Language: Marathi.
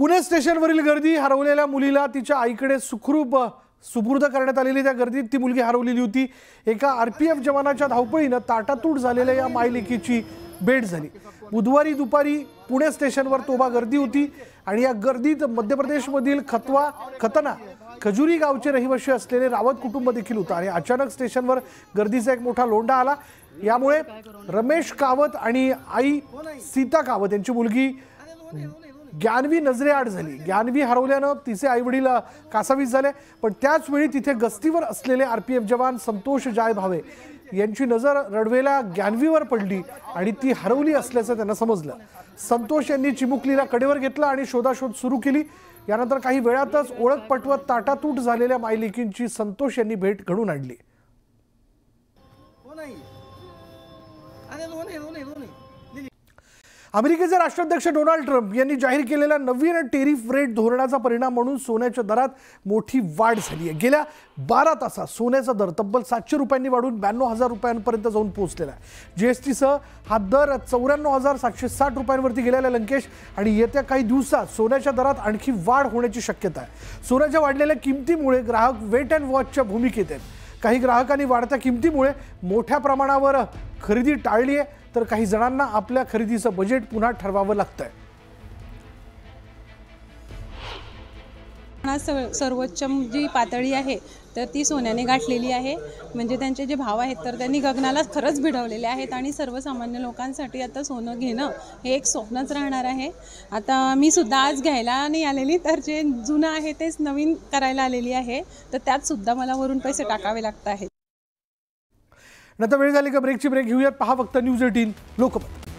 पुणे स्टेशनवरील गर्दी, हरवलेल्या मुलीला तिच्या आईकडे सुखरूप सुपूर्द करण्यात आलेली त्या गर्दीत ती मुलगी हरवलेली होती। एका आरपीएफ जवानाच्या धावपळीने ताटातूट झालेल्या या मायलेकीची भेट झाली। बुधवारी दुपारी पुणे स्टेशनवर तोबा गर्दी होती आणि या गर्दीत मध्य प्रदेशमधील खतना खजुरी गावचे रहिवासी असलेले रावत कुटुंब देखील होता आणि अचानक स्टेशनवर गर्दीचा एक मोठा लोंढा आला। यामुळे रमेश कावत आणि आई सीता कावत यांची मुलगी ज्ञानवी नजरेआड झाली। ज्ञानवी हरवल्याने तिचे आईवडील कासावीस झाले, पण त्याच वेळी तिथे गस्तीवर असलेले आरपीएफ जवान संतोष जाय भावे यांची नजर रडवेला ज्ञानवीवर पडली आणि ती हरवली असल्याचं त्यांना समजलं। संतोष यांनी चिमुकलीला कडेवर घेतलं आणि शोधाशोध सुरू केली। यानंतर काही वेळातच ओळख पटवत ताटातूट झालेल्या मायलेकींची संतोष यांनी भेट घडून आणली। अमेरिकेचे राष्ट्राध्यक्ष डोनाल्ड ट्रम्प यांनी जाहीर केलेल्या नवीन टेरिफ रेट धोरणाचा परिणाम म्हणून सोन्याच्या दरात मोठी वाढ झाली आहे। गेल्या 12 तासात सोन्याचा दर तब्बल 700 रुपयांनी वाढून 92,000 रुपयांपर्यंत जाऊन पोहोचलेला आहे। जीएसटीसह हा दर 94,760 रुपयांवरती गेलेला लंकेश आणि येत्या काही दिवसात सोन्याच्या दरात आणखी वाढ होण्याची शक्यता आहे। सोन्याच्या वाढलेल्या किमतीमुळे ग्राहक वेट अँड वॉचच्या भूमिकेत आहेत। काही ग्राहकांनी वाढत्या किमतीमुळे मोठ्या प्रमाणावर खरेदी टाळली आहे, तर काही जणांना आपल्या खरेदीचं बजेट पुन्हा ठरवावं लागतंय। सर्वोच्च जी पातळी आहे तर ती सोन्याने गाठलेली आहे। म्हणजे त्यांचे जे भाव आहेत तर त्यांनी गगनाला खरंच भिडवलेले आहेत आणि सर्वसामान्य लोकांसाठी आता सोनं घेणं हे एक स्वप्नच राहणार आहे। आता मी सुद्धा आज घ्यायला नाही आलेली, तर जे जुनं आहे तेच नवीन करायला आलेली आहे, तर त्यात सुद्धा मला वरून पैसे टाकावे लागत आहेत। नंतर वेळ झाली का ब्रेकची ब्रेक घेऊयात। पहा फक्त न्यूज 18 लोकमत।